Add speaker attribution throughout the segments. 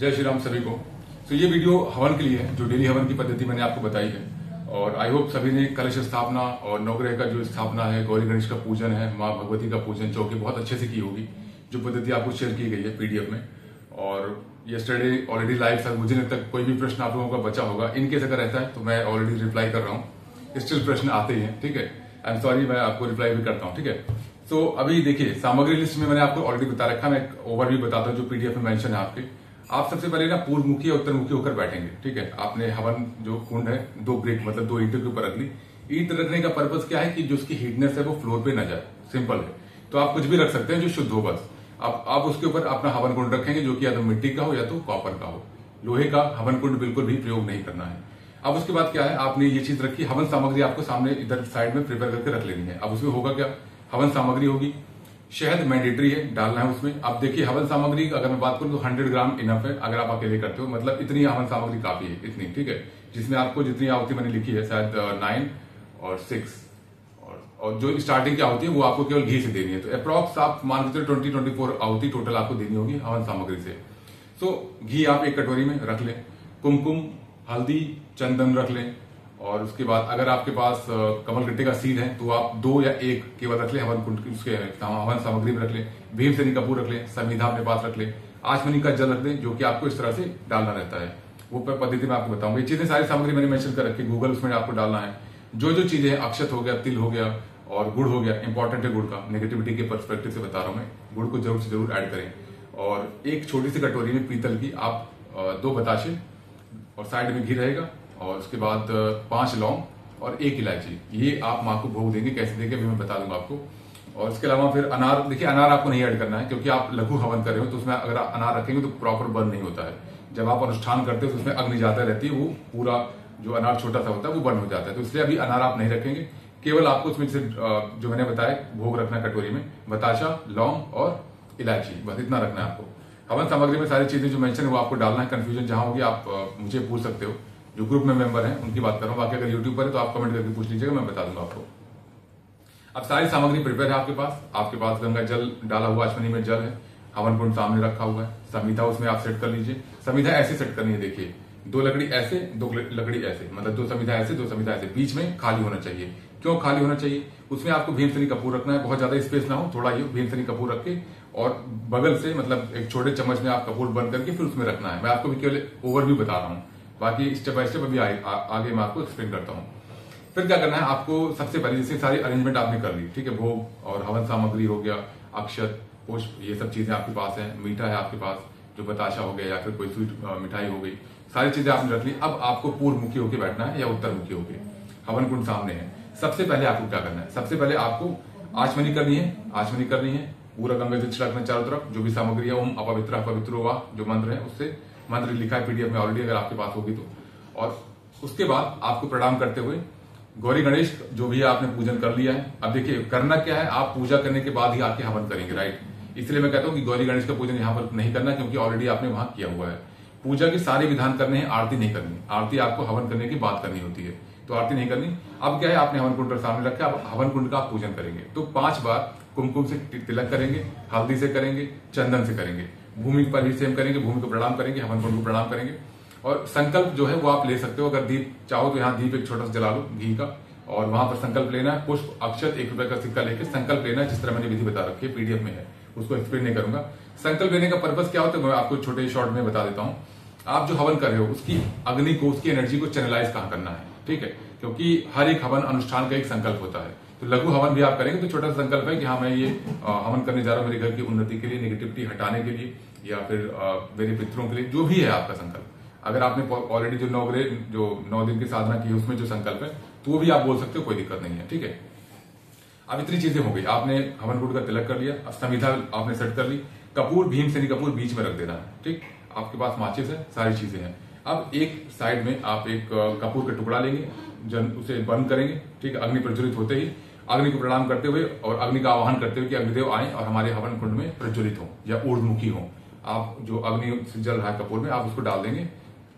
Speaker 1: जय श्री राम सभी को। तो ये वीडियो हवन के लिए है, जो डेली हवन की पद्धति मैंने आपको बताई है। और आई होप सभी ने कलश स्थापना और नवग्रह का जो स्थापना है, गौरी गणेश का पूजन है, माँ भगवती का पूजन चौके बहुत अच्छे से की होगी। जो पद्धति आपको शेयर की गई है पीडीएफ में, और यस्टरडे ऑलरेडी लाइव था। मुझे नहीं तक कोई भी प्रश्न आप लोगों का बचा होगा। इनकेस अगर रहता है तो मैं ऑलरेडी रिप्लाई कर रहा हूँ। स्टिल प्रश्न आते ही हैं, ठीक है। आई एम सॉरी, मैं आपको रिप्लाई भी करता हूँ, ठीक है। तो अभी देखिए, सामग्री लिस्ट में मैंने आपको ऑलरेडी बता रखा। मैं एक ओवरव्यू बताता हूँ जो पीडीएफ में मेंशन है आपके। आप सबसे पहले ना पूर्वमुखी और उत्तरमुखी होकर बैठेंगे, ठीक है। आपने हवन जो कुंड है, 2 ब्रेक मतलब 2 ईंटों के ऊपर रख ली। ईंट रखने का पर्पज क्या है कि जो उसकी हीटनेस है वो फ्लोर पे ना जाए, सिंपल है। तो आप कुछ भी रख सकते हैं जो शुद्ध हो, बस आप उसके ऊपर अपना हवन कुंड रखेंगे, जो कि या तो मिट्टी का हो या तो कॉपर का हो। लोहे का हवन कुंड बिल्कुल भी प्रयोग नहीं करना है। अब उसके बाद क्या है, आपने ये चीज रखी, हवन सामग्री आपको सामने इधर साइड में प्रिपेयर करके रख लेनी है। अब उसमें होगा क्या, हवन सामग्री होगी। शहद मैंडेटरी है, डालना है उसमें। अब देखिए, हवन सामग्री अगर मैं बात करूं तो 100 ग्राम इनफ है। अगर आप अकेले करते हो, मतलब इतनी हवन सामग्री काफी है, इतनी, ठीक है। जिसमें आपको जितनी आहुति मैंने लिखी है, शायद 9 और 6, और जो स्टार्टिंग की आहुति है वो आपको केवल घी से देनी है। तो अप्रॉक्स आप मान के 20-24 आहुति टोटल आपको देनी होगी हवन सामग्री से। तो घी आप एक कटोरी में रख लें, कुमकुम, हल्दी, चंदन रख लें। और उसके बाद अगर आपके पास कमलगट्टे का सीड है तो आप 2 या 1 केवल रख लें, हवन कुंड उसके हवन सामग्री में रख लें। भीमसेनी कपूर रख लें, संविधा अपने पास रख लें, आचमनी का जल रख लें, जो कि आपको इस तरह से डालना रहता है। वो पद्धति में आपको बताऊंगा। ये चीजें सारी सामग्री मैंने मेंशन कर रखी, गूगल उसमें आपको डालना है। जो जो चीजें हैं, अक्षत हो गया, तिल हो गया और गुड़ हो गया। इंपॉर्टेंट है गुड़ का, नेगेटिविटी के पर्सपेक्टिव से बता रहा हूं मैं। गुड़ को जरूर से जरूर ऐड करें। और एक छोटी सी कटोरी में पीतल की आप 2 बताशे और साइड में घी रहेगा। और उसके बाद 5 लौंग और 1 इलायची, ये आप माँ को भोग देंगे। कैसे देंगे अभी मैं बता दूंगा आपको। और इसके अलावा फिर अनार, देखिए अनार आपको नहीं ऐड करना है, क्योंकि आप लघु हवन कर रहे हो। तो उसमें अगर अनार रखेंगे तो प्रॉपर बर्न नहीं होता है। जब आप अनुष्ठान करते हो तो उसमें अग्नि ज्यादा रहती है, वो पूरा जो अनार छोटा सा होता है वो बर्न हो जाता है। तो इसलिए अभी अनार आप नहीं रखेंगे। केवल आपको उसमें से जो मैंने बताया भोग रखना है कटोरी में, बताशा, लौंग और इलायची, बस इतना रखना है आपको। हवन सामग्री में सारी चीजें जो मेंशन है वो आपको डालना है। कंफ्यूजन जहां होगी आप मुझे पूछ सकते हो। जो ग्रुप में मेंबर हैं उनकी बात कर रहा हूं, बाकी अगर यूट्यूब पर है तो आप कमेंट करके पूछ लीजिएगा, मैं बता दूंगा आपको। अब सारी सामग्री प्रिपेयर है आपके पास गंगा जल डाला हुआ, आचमनी में जल है, हवन कुंड सामने रखा हुआ है, संविधा उसमें आप सेट कर लीजिए। संविधा ऐसे सेट करनी है, देखिए 2 लकड़ी ऐसे, 2 लकड़ी ऐसे, मतलब 2 संविधा ऐसे, 2 संविधा ऐसे, बीच में खाली होना चाहिए। क्यों खाली होना चाहिए? उसमें आपको भीमसेनी कपूर रखना है, बहुत ज्यादा स्पेस ना हो, थोड़ा ही भीमसेनी कपूर रख के, और बगल से मतलब एक छोटे चम्मच में आप कपूर बंद करके फिर उसमें रखना है। मैं आपको भी केवल ओवरव्यू बता रहा हूँ, बाकी स्टेप बाय स्टेप अभी आगे मैं आपको एक्सप्लेन करता हूँ। फिर क्या करना है आपको, सबसे पहले जैसे सारी अरेंजमेंट आपने कर ली, ठीक है। भोग और हवन सामग्री हो गया, अक्षत, पुष्प, ये सब चीजें आपके पास है। मीठा है आपके पास, जो बताशा हो गया या फिर कोई स्वीट मिठाई हो गई, सारी चीजें आपने रख ली। अब आपको पूर्वमुखी होकर बैठना है या उत्तरमुखी होकर। हवन कुंड सामने है। सबसे पहले आपको क्या करना है, सबसे पहले आपको आचमनी करनी है। पूरा गंगा जल छिड़कना चारों तरफ। जो भी सामग्री है, ओम अपवित्र वा जो मंत्र है, उससे मंत्र लिखा है पीडीएफ में ऑलरेडी, अगर आपके पास होगी तो। और उसके बाद आपको प्रणाम करते हुए गौरी गणेश जो भी आपने पूजन कर लिया है। अब देखिए करना क्या है, आप पूजा करने के बाद ही आके हवन करेंगे, राइट। इसलिए मैं कहता हूं कि गौरी गणेश का पूजन यहां पर नहीं करना, क्योंकि ऑलरेडी आपने वहां किया हुआ है। पूजा के सारे विधान करने हैं, आरती नहीं करनी। आरती आपको हवन करने की बात करनी होती है, तो आरती नहीं करनी। अब क्या है, आपने हवन कुंड सामने रखा, अब हवन कुंड का आप पूजन करेंगे। तो 5 बार कुमकुम से तिलक करेंगे, हल्दी से करेंगे, चंदन से करेंगे, भूमि पर भी सेम करेंगे, भूमि को प्रणाम करेंगे, हवन कुंड को प्रणाम करेंगे। और संकल्प जो है वो आप ले सकते हो। अगर दीप चाहो तो यहाँ दीप एक छोटा सा जला लो घी का, और वहां पर संकल्प लेना है। पुष्प, अक्षत, 1 रुपए का सिक्का लेके संकल्प लेना है, जिस तरह मैंने विधि बता रखी है, पीडीएफ में है, उसको एक्सप्लेन नहीं करूंगा। संकल्प लेने का पर्पज क्या होता है मैं आपको छोटे शॉर्ट में बता देता हूँ। आप जो हवन कर रहे हो उसकी अग्नि को, उसकी एनर्जी को चैनलाइज कहाँ करना है, ठीक है। क्योंकि हर एक हवन अनुष्ठान का एक संकल्प होता है। तो लघु हवन भी आप करेंगे तो छोटा सा संकल्प है कि हाँ मैं ये हवन करने जा रहा हूँ मेरे घर की उन्नति के लिए, नेगेटिविटी हटाने के लिए, या फिर मेरे पितरों के लिए, जो भी है आपका संकल्प। अगर आपने ऑलरेडी जो 9 दिन की साधना की है उसमें जो संकल्प है, तो वो भी आप बोल सकते हो, कोई दिक्कत नहीं है, ठीक है। अब इतनी चीजें हो गई, आपने हवन कुंड का तिलक कर लिया। अब संविधा आपने सेट कर ली। कपूर, भीमसेनी कपूर बीच में रख देना है, ठीक। आपके पास माचिस है, सारी चीजें हैं। अब एक साइड में आप एक कपूर का टुकड़ा लेंगे, उसे बंद करेंगे, ठीक है। अग्नि प्रज्वलित होते ही अग्नि को प्रणाम करते हुए और अग्नि का आह्वान करते हुए कि अग्निदेव आए और हमारे हवन कुंड में प्रज्वलित हो या ऊर्ध्वमुखी हो। आप जो अग्नि से जल रहा है कपूर में, आप उसको डाल देंगे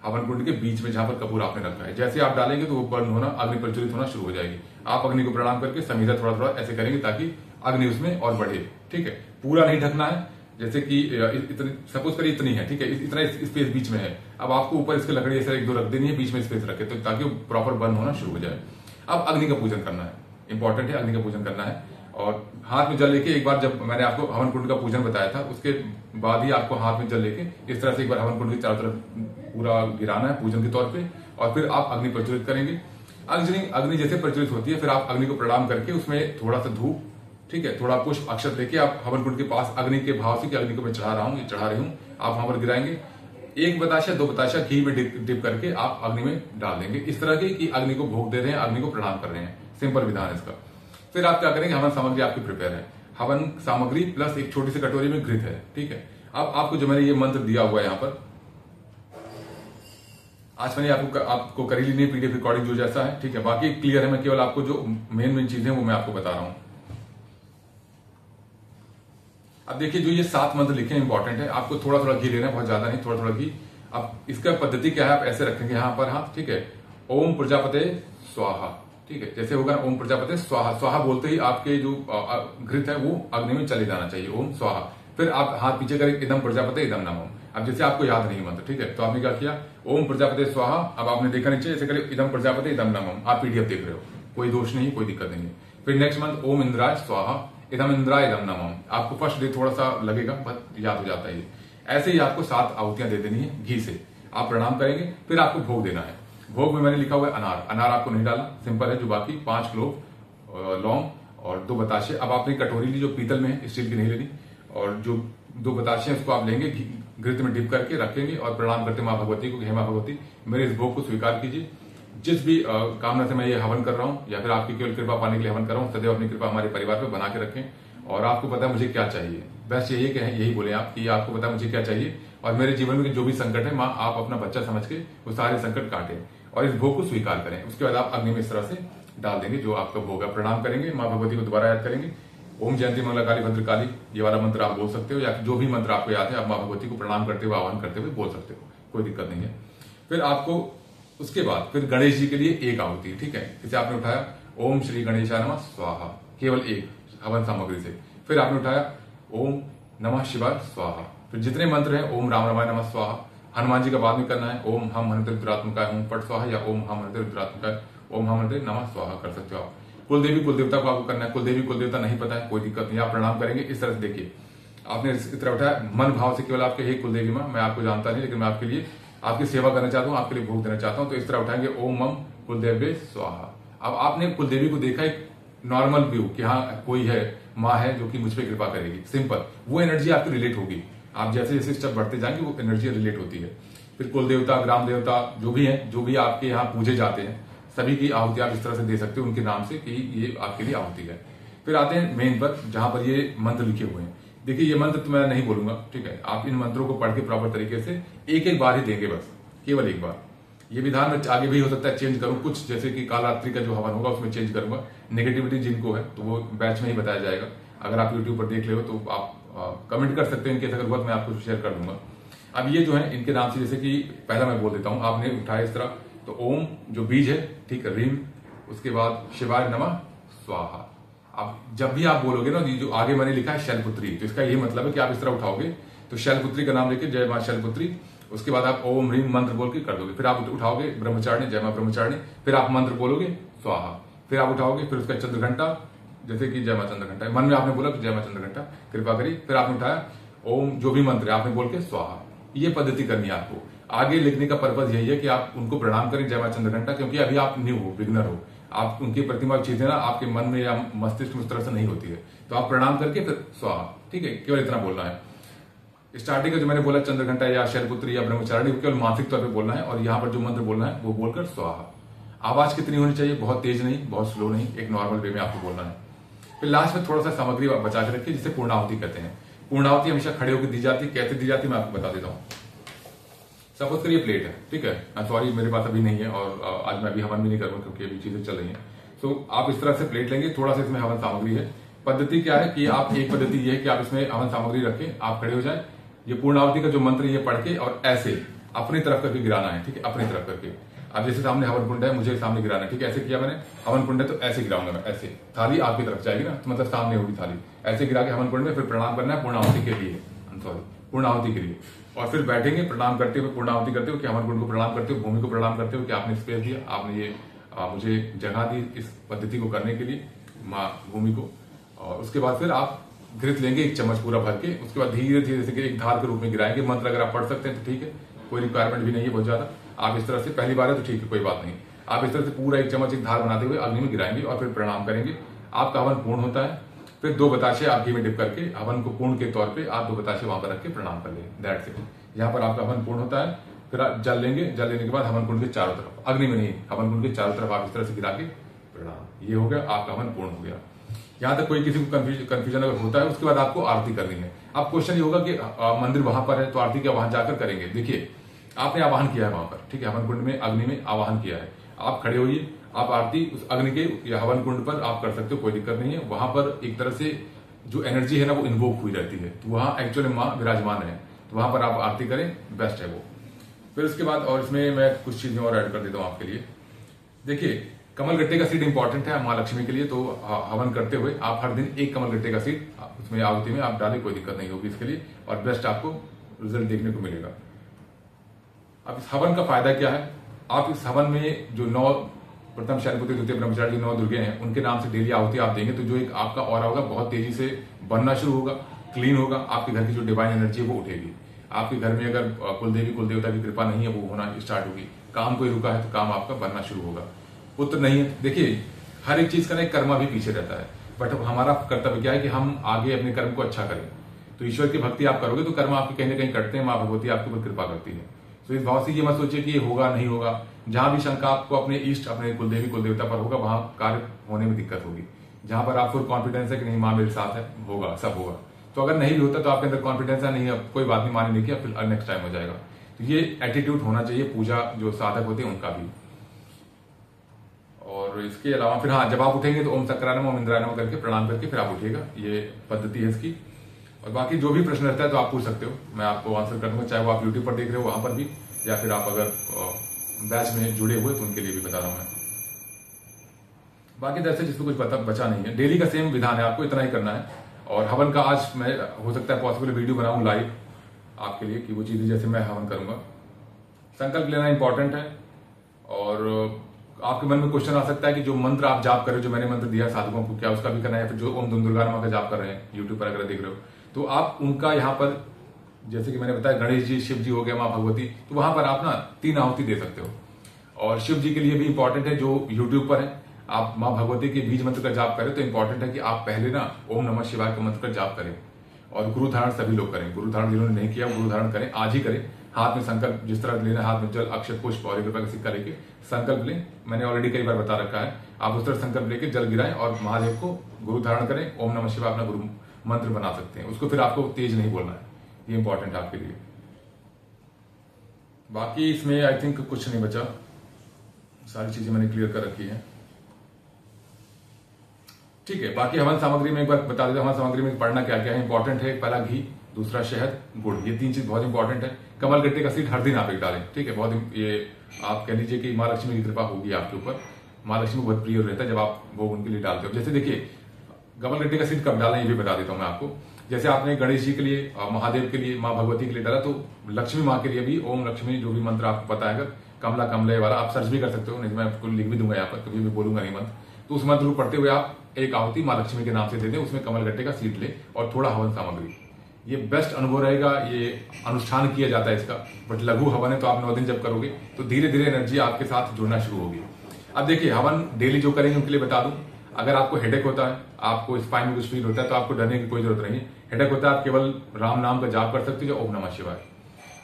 Speaker 1: हवन कुंड के बीच में, जहां पर कपूर आपने रखा है। जैसे आप डालेंगे तो वो बर्न होना, अग्नि प्रज्वलित होना शुरू हो जाएगी। आप अग्नि को प्रणाम करके संविधा थोड़ा थोड़ा ऐसे करेंगे ताकि अग्नि उसमें और बढ़े, ठीक है। पूरा नहीं ढकना है, जैसे कि इतनी सपोज करिए इतनी है, ठीक है, इतना स्पेस बीच में है। अब आपको ऊपर इसके लकड़ी ऐसे 1-2 रख देनी है, बीच में स्पेस रखे, तो ताकि प्रॉपर बर्न होना शुरू हो जाए। अब अग्नि का पूजन करना है, इंपॉर्टेंट है, अग्नि का पूजन करना है। और हाथ में जल लेके, एक बार जब मैंने आपको हवन कुंड का पूजन बताया था, उसके बाद ही आपको हाथ में जल लेके इस तरह से एक बार हवन कुंड के चारों तरफ पूरा गिराना है पूजन के तौर पे, और फिर आप अग्नि प्रज्वलित करेंगे। अग्नि जैसे प्रज्वलित होती है, फिर आप अग्नि को प्रणाम करके उसमें थोड़ा सा धूप, ठीक है, थोड़ा पुष्प अक्षत लेके आप हवन कुंड के पास अग्नि के भाव से कि अग्नि को मैं चढ़ा रहा हूं, चढ़ा रही हूं, आप वहां पर गिराएंगे। 1 बताशा 2 बताशा घी में डिप करके आप अग्नि में डाल देंगे, इस तरह के कि अग्नि को भोग दे रहे हैं, अग्नि को प्रणाम कर रहे हैं। सिंपल विधान है इसका। फिर आप क्या करेंगे, हवन सामग्री आपकी प्रिपेयर है, हवन सामग्री प्लस एक छोटी सी कटोरी में घृत है, ठीक है। अब आपको जो मैंने ये मंत्र दिया हुआ है यहाँ पर, आज मैंने आपको करी ली नहीं पीडीएफ रिकॉर्डिंग जो जैसा है, ठीक है, बाकी क्लियर है। मैं केवल आपको जो मेन चीजें वो मैं आपको बता रहा हूं। अब देखिए जो ये 7 मंत्र लिखे हैं इंपॉर्टेंट है, आपको थोड़ा थोड़ा घी लेना है, बहुत ज्यादा नहीं, थोड़ा थोड़ा घी। अब इसका पद्धति क्या है, आप ऐसे रखेंगे यहाँ पर हाथ, ठीक है, ओम प्रजापते स्वाहा, ठीक है, जैसे होगा ओम प्रजापते स्वाहा, स्वाहा बोलते ही आपके जो घृत है वो अग्नि में चले जाना चाहिए, ओम स्वाहा। फिर आप हाथ पीछे करें, इदम प्रजापते इदम नमः। अब जैसे आपको याद नहीं मंत्र, ठीक है, तो आपने क्या किया, ओम प्रजापते स्वाहा। अब आपने देखा नीचे ऐसे करें, इदम प्रजापते इदम नमः। आप पीडीएफ देख रहे हो, कोई दोष नहीं, कोई दिक्कत नहीं है। फिर नेक्स्ट मंथ ओम इंद्राय स्वाहा, इदम इंद्राय इदम नमः। आपको फर्स्ट डे थोड़ा सा लगेगा, बट याद हो जाता है। ऐसे ही आपको 7 आहुतियां दे देनी है घी से। आप प्रणाम करेंगे, फिर आपको भोग देना है। भोग में मैंने लिखा हुआ है अनार, अनार आपको नहीं डालना, सिंपल है। जो बाकी 5 क्लोव लौंग और 2 बताशे। अब आपने कटोरी ली जो पीतल में है, स्टील की नहीं लेनी, और जो 2 बताशे उसको आप लेंगे, घृत में डिप करके रखेंगे और प्रणाम करते मां भगवती को, हे मां भगवती मेरे इस भोग को स्वीकार कीजिए। जिस भी कामना से मैं ये हवन कर रहा हूँ, या फिर आपकी केवल कृपा पाने के लिए हवन कर रहा हूँ, सदैव अपनी कृपा हमारे परिवार पे बना के रखें। और आपको पता है मुझे क्या चाहिए, बस यही बोले आप कि आपको पता है मुझे क्या चाहिए, और मेरे जीवन में जो भी संकट है माँ आप अपना बच्चा समझ के वो सारे संकट काटें और इस भोग को स्वीकार करें। उसके बाद आप अग्नि में इस तरह से डाल देंगे जो आपका भोग है। प्रणाम करेंगे, माँ भगवती को दोबारा याद करेंगे, ओम जयंती मंगला काली भद्रकाली, ये वाला मंत्र आप बोल सकते हो, या जो भी मंत्र आपको याद है आप माँ भगवती को प्रणाम करते हुए आह्वान करते हुए बोल सकते हो, कोई दिक्कत नहीं है। फिर आपको उसके बाद फिर गणेश जी के लिए एक आहुति, ठीक है, इसे आपने उठाया ओम श्री गणेशाय नमः स्वाहा, केवल एक हवन सामग्री से। फिर आपने उठाया ओम नमः शिवाय स्वाहा। फिर जितने मंत्र हैं, ओम राम रामाय नमः स्वाहा। हनुमान जी का बाद में करना है, ओम हम हनुमते रुद्रात्मकाय ओम पट स्वाहा, या ओम हम हनुमते रुद्रात्मकाय ओम हम हनुमते नमः स्वाहा कर सकते हो आप। कुलदेवी कुलदेवता को आपको करना है, कुलदेवी कुलदेवता नहीं पता है कोई दिक्कत नहीं, आप प्रणाम करेंगे इस तरह से। देखिए आपने इस तरह उठाया मन भाव से, केवल आपके हे कुलदेवी मां, मैं आपको जानता नहीं लेकिन मैं आपके लिए आपकी सेवा करना चाहता हूँ, आपके लिए भोग देना चाहता हूँ, तो इस तरह उठाएंगे ओम मम कुलदेवे स्वाहा। अब आपने कुलदेवी को देखा एक नॉर्मल व्यू कि हाँ कोई है, माँ है जो कि मुझ पर कृपा करेगी, सिंपल, वो एनर्जी आपकी रिलेट होगी। आप जैसे जैसे स्टेप बढ़ते जाएंगे वो एनर्जी रिलेट होती है। फिर कुल देवता ग्राम देवता जो भी है, जो भी आपके यहाँ पूजे जाते हैं, सभी की आहुति आप इस तरह से दे सकते हो उनके नाम से कि ये आपके लिए आहुति है। फिर आते हैं मेन पर, जहां पर ये मंत्र लिखे हुए हैं। देखिए ये मंत्र तो मैं नहीं बोलूंगा, ठीक है, आप इन मंत्रों को पढ़ के प्रॉपर तरीके से एक बार ही देंगे, बस केवल एक बार। ये विधान में आगे भी हो सकता है चेंज करूं कुछ, जैसे कि कालरात्रि का जो हवन होगा उसमें चेंज करूंगा। नेगेटिविटी जिनको है तो वो बैच में ही बताया जाएगा। अगर आप यूट्यूब पर देख ले हो तो आप कमेंट कर सकते हैं, इनके अगर हुआ तो मैं आपको शेयर कर दूंगा। अब ये जो है इनके नाम से, जैसे कि पहला मैं बोल देता हूं, आपने उठाया इस तरह, तो ओम जो बीज है, ठीक है, रीम, उसके बाद शिवाय नमः स्वाहा। अब जब भी आप बोलोगे ना, जो आगे मैंने लिखा है शैलपुत्री, तो इसका यही मतलब है कि आप इस तरह उठाओगे तो शैलपुत्री का नाम लेके जय मां शैलपुत्री, उसके बाद आप ओम ह्रीम मंत्र बोल के कर दोगे। फिर आप उठाओगे ब्रह्मचारिणी, जय मां ब्रह्मचारिणी, फिर आप मंत्र बोलोगे स्वाहा। फिर आप उठाओगे, फिर उसका चंद्र घंटा, जैसे कि जय मां चंद्र घंटा, मन में आपने बोला कि जय मां चंद्र घंटा कृपा करी, फिर आपने उठाया ओम जो भी मंत्र है आपने बोल के स्वाहा। ये पद्धति करनी है आपको। आगे लिखने का पर्पज यही है कि आप उनको प्रणाम करें, जय मां चंद्र घंटा, क्योंकि अभी आप न्यू हो, बिगनर हो, आप उनकी प्रतिमा चीजें ना आपके मन में या मस्तिष्क में उस तरह से नहीं होती है, तो आप प्रणाम करके फिर स्वाहा, ठीक है, केवल इतना बोलना है। स्टार्टिंग का जो मैंने बोला चंद्र घंटा या शैलपुत्री या ब्रह्मचारिणी, केवल मानसिक तौर पर बोलना है, और यहाँ पर जो मंत्र बोलना है वो बोलकर स्वाहा। आवाज कितनी होनी चाहिए, बहुत तेज नहीं, बहुत स्लो नहीं, एक नॉर्मल वे में आपको बोलना है। फिर लास्ट में थोड़ा सा सामग्री बचा के रखिए, जिसे पूर्णाहुति कहते हैं। पूर्णाहुति हमेशा खड़े होकर दी जाती है, कैसे दी जाती है मैं आपको बता देता हूँ। सपोज करिए प्लेट है, ठीक है, सॉरी मेरे पास अभी नहीं है और आज मैं अभी हवन भी नहीं करूंगा क्योंकि अभी चीजें चल रही हैं। तो आप इस तरह से प्लेट लेंगे, थोड़ा सा इसमें हवन सामग्री है। पद्धति क्या है कि आप, एक पद्धति ये है कि आप इसमें हवन सामग्री रखें, आप खड़े हो जाए, ये पूर्णाहुति का जो मंत्र ये पढ़ के और ऐसे अपनी तरफ करके गिराना है, ठीक है, अपनी तरफ करके। अब जैसे सामने हवन कुंड है, मुझे सामने गिराना है, ठीक है, ऐसे किया मैंने, हवन कुंड है तो ऐसे गिराऊंगा मैं, ऐसे थाली आपकी तरफ जाएगी ना, तो मतलब सामने होगी थाली, ऐसे गिरा के हवन कुंड में फिर प्रणाम करना है पूर्णाहुति के लिए। सॉरी पूर्णाहुति के लिए। और फिर बैठेंगे प्रणाम करते हुए, पूर्णाहुति करते हुए कि हवन कुंड को प्रणाम करते हुए, भूमि को प्रणाम करते हुए कि आपने स्पेस दिया, आपने ये मुझे जगह दी इस पद्धति को करने के लिए, माँ भूमि को। और उसके बाद फिर आप घृत लेंगे 1 चम्मच पूरा भर के, उसके बाद धीरे धीरे से एक धार के रूप में गिराएंगे। मंत्र अगर आप पढ़ सकते हैं तो ठीक है, कोई रिक्वायरमेंट भी नहीं है बहुत ज्यादा। आप इस तरह से पहली बार है तो ठीक है, कोई बात नहीं। आप इस तरह से पूरा 1 चम्मच एक धार बनाते हुए अग्नि में गिराएंगे और फिर प्रणाम करेंगे। आपका हवन पूर्ण होता है। फिर 2 बताशे आप घी में डिप करके हवन को पूर्ण के तौर पे आप 2 बताशे वहां पर रख के प्रणाम कर लेंगे। That's it. यहाँ पर आपका हवन पूर्ण होता है। फिर आप जल लेंगे, जल लेने के बाद हवन कुंड के चारों तरफ, अग्नि में नहीं, हवन कुंड के चारों तरफ आप इस तरह से गिरा के प्रणाम। ये हो गया, आपका हवन पूर्ण हो गया। यहाँ तक कोई किसी को कंफ्यूजन अगर होता है, उसके बाद आपको आरती करनी है। अब क्वेश्चन ये होगा कि मंदिर वहां पर है तो आरती क्या वहां जाकर करेंगे? देखिए, आपने आवाहन किया है वहां पर, ठीक है, हवन कुंड में अग्नि में आवाहन किया है, आप खड़े होइए, आप आरती उस अग्नि के या हवन कुंड पर आप कर सकते हो, कोई दिक्कत नहीं है। वहां पर एक तरह से जो एनर्जी है ना वो इन्वोक हुई रहती है, तो वहां एक्चुअली माँ विराजमान है, तो वहां पर आप आरती करें, बेस्ट है वो। फिर उसके बाद और इसमें मैं कुछ चीजें और ऐड कर देता हूं आपके लिए। देखिए, कमलगट्टे का सीड इंपॉर्टेंट है माँ लक्ष्मी के लिए, तो हवन करते हुए आप हर दिन 1 कमलगट्टे का सीड उसमें आहुति में आप डालें, कोई दिक्कत नहीं होगी इसके लिए, और बेस्ट आपको रिजल्ट देखने को मिलेगा। अब इस हवन का फायदा क्या है? आप इस हवन में जो 9 प्रथम शैलपुत्री, द्वितीय ब्रह्मचारी, 9 दुर्गे हैं, उनके नाम से डेली आहुति आप देंगे तो जो एक आपका ऑरा होगा बहुत तेजी से बनना शुरू होगा, क्लीन होगा। आपके घर की जो डिवाइन एनर्जी है वो उठेगी। आपके घर में अगर कुलदेवी कुलदेवता की कृपा नहीं है, वो होना स्टार्ट होगी। काम कोई रुका है तो काम आपका बनना शुरू होगा। पुत्र नहीं है, देखिए हर एक चीज का ना एक कर्मा भी पीछे रहता है, बट हमारा कर्तव्य क्या है कि हम आगे अपने कर्म को अच्छा करें। तो ईश्वर की भक्ति आप करोगे तो कर्म आपके कहीं ना कहीं करते हैं, माँ भगवती आपके ऊपर कृपा करती है। तो इस भाव से ये मत सोचिए कि ये होगा नहीं होगा। जहां भी शंका आपको अपने इष्ट, अपने कुलदेवी कुलदेवता पर होगा, वहां कार्य होने में दिक्कत होगी। जहां पर आपको कॉन्फिडेंस है कि नहीं माँ मेरे साथ है, होगा, सब होगा। तो अगर नहीं भी होता तो आपके अंदर कॉन्फिडेंस है, नहीं कोई बात नहीं, माने नहीं किया, फिर नेक्स्ट टाइम हो जाएगा। तो ये एटीट्यूड होना चाहिए पूजा जो साधक होते हैं उनका भी। और इसके अलावा फिर हाँ, जब आप उठेंगे तो ओम सक्रानम ओम इंद्रानम करके प्रणाम करके फिर आप उठिएगा, ये पद्धति है इसकी। और बाकी जो भी प्रश्न रहता है तो आप पूछ सकते हो, मैं आपको आंसर कर दूंगा, चाहे वो आप यूट्यूब पर देख रहे हो वहां पर भी, या फिर आप अगर बैच में जुड़े हुए तो उनके लिए भी बता रहा हूं मैं। बाकी जैसे जिसको कुछ बचा नहीं है, डेली का सेम विधान है, आपको इतना ही करना है। और हवन का आज मैं हो सकता है पॉसिबल वीडियो बनाऊं लाइव आपके लिए, कि वो चीजें जैसे मैं हवन करूंगा। संकल्प लेना इंपॉर्टेंट है। और आपके मन में क्वेश्चन आ सकता है कि जो मंत्र आप जाप कर रहे हो, जो मैंने मंत्र दिया साधकों को, क्या उसका भी करना है? फिर जो ओम दुर्गा नमा का जाप कर रहे हैं यूट्यूब पर अगर देख रहे हो, तो आप उनका यहाँ पर, जैसे कि मैंने बताया गणेश जी, शिव जी हो गया, माँ भगवती, तो वहां पर आप ना 3 आहुति दे सकते हो। और शिव जी के लिए भी इंपॉर्टेंट है, जो यूट्यूब पर है, आप माँ भगवती के बीज मंत्र का जाप करें तो इंपॉर्टेंट है कि आप पहले ना ओम नमः शिवाय के मंत्र का जाप करें। और गुरु धारण सभी लोग करें, गुरु धारण जिन्होंने नहीं किया गुरु धारण करें, आज ही करें। हाथ में संकल्प जिस तरह लेना, हाथ में जल, अक्षत, पुष्प और 1 रुपए का सिक्का लेके संकल्प लें। मैंने ऑलरेडी कई बार बता रखा है, आप उस तरह संकल्प लेके जल गिराएं और महादेव को गुरु धारण करें। ओम नमः शिवाय अपना गुरु मंत्र बना सकते हैं, उसको फिर आपको तेज नहीं बोलना है, ये इंपॉर्टेंट है आपके लिए। बाकी इसमें आई थिंक कुछ नहीं बचा, सारी चीजें मैंने क्लियर कर रखी है, ठीक है। बाकी हवन सामग्री में एक बार बता देता हूं, हवन सामग्री में पढ़ना क्या क्या है। इंपॉर्टेंट है, पहला घी, दूसरा शहद, गुड़, ये 3 चीज बहुत इंपॉर्टेंट है। कमलगट्टे का सीड हर दिन आप एक डालें, ठीक है। बहुत ये आप कह लीजिए कि माँ लक्ष्मी की कृपा होगी आपके ऊपर। माँ लक्ष्मी बहुत प्रिय रहता है जब आप वो उनके लिए डालते हो। जैसे देखिए, कमलगट्टे का सीड कब डालें ये भी बता देता हूं मैं आपको। जैसे आपने गणेश जी के लिए, महादेव के लिए, माँ भगवती के लिए डाला, तो लक्ष्मी माँ के लिए भी ओम लक्ष्मी जो भी मंत्र आपको पता है, अगर कमला कमले वाला आप सर्च भी कर सकते हो, नहीं मैं आपको लिख भी दूंगा यहाँ पर, कभी भी बोलूंगा नहीं मंत्र, तो उस मंत्र को पढ़ते हुए आप 1 आहुति माँ लक्ष्मी के नाम से दे दें, उसमें कमलगट्टे का सीड ले और थोड़ा हवन सामग्री। ये बेस्ट अनुभव रहेगा। ये अनुष्ठान किया जाता है इसका, बट लघु हवन है तो आप 9 दिन जब करोगे तो धीरे धीरे एनर्जी आपके साथ जुड़ना शुरू होगी। अब देखिए, हवन डेली जो करेंगे उनके लिए बता दूं, अगर आपको हेडेक होता है, आपको स्पाइन में कुछ फील होता है, तो आपको डरने की कोई जरूरत नहीं है। हेडेक होता है, आप केवल राम नाम का जाप कर सकते हो, ओम नमः शिवाय।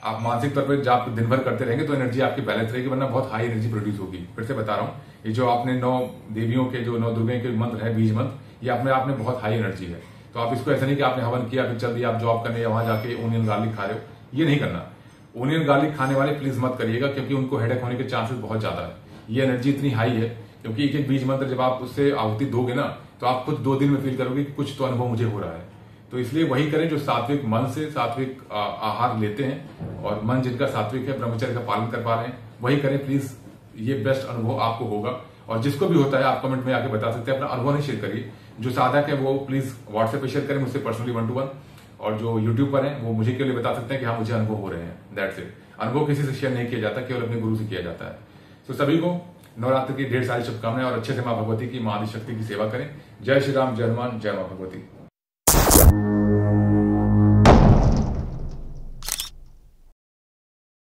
Speaker 1: आप मानसिक तौर पर जाप दिन भर करते रहेंगे तो एनर्जी आपकी बैलेंस रहेगी, वरना बहुत हाई एनर्जी प्रोड्यूस होगी। फिर से बता रहा हूँ, ये जो आपने 9 देवियों के, जो 9 दुर्गे के मंत्र है, बीज मंत्र, ये अपने आप में बहुत हाई एनर्जी है। तो आप इसको ऐसा नहीं कि आपने हवन किया फिर चल दिया आप जॉब करने या वहां जाके ओनियन गार्लिक खा रहे हो, ये नहीं करना। ओनियन गार्लिक खाने वाले प्लीज मत करिएगा, क्योंकि उनको हेडेक होने के चांसेस बहुत ज्यादा है। ये एनर्जी इतनी हाई है, क्योंकि एक बीज मंत्र जब आप उससे आहुति दोगे ना, तो आप खुद 2 दिन में फील करोगे कि कुछ तो अनुभव मुझे हो रहा है। तो इसलिए वही करें जो सात्विक मन से सात्विक आहार लेते हैं, और मन जिनका सात्विक है, ब्रह्मचर्य का पालन कर पा रहे हैं, वही करें प्लीज। ये बेस्ट अनुभव आपको होगा। और जिसको भी होता है आप कमेंट में आके बता सकते हैं, अपना अनुभव नहीं शेयर करिए। जो साधक है वो प्लीज व्हाट्सएप पे शेयर करें मुझसे पर्सनली 1 to 1, और जो यूट्यूब पर है वो मुझे के लिए बता सकते हैं कि हाँ मुझे अनुभव हो रहे हैं, दैट्स इट। अनुभव किसी से शेयर नहीं किया जाता, केवल अपने गुरु से किया जाता है। तो सभी को नवरात्र की ढेर सारी शुभकामनाएं और अच्छे से मां भगवती की, मां आदिशक्ति की सेवा करें। जय श्री राम, जय हनुमान, जय मां भगवती।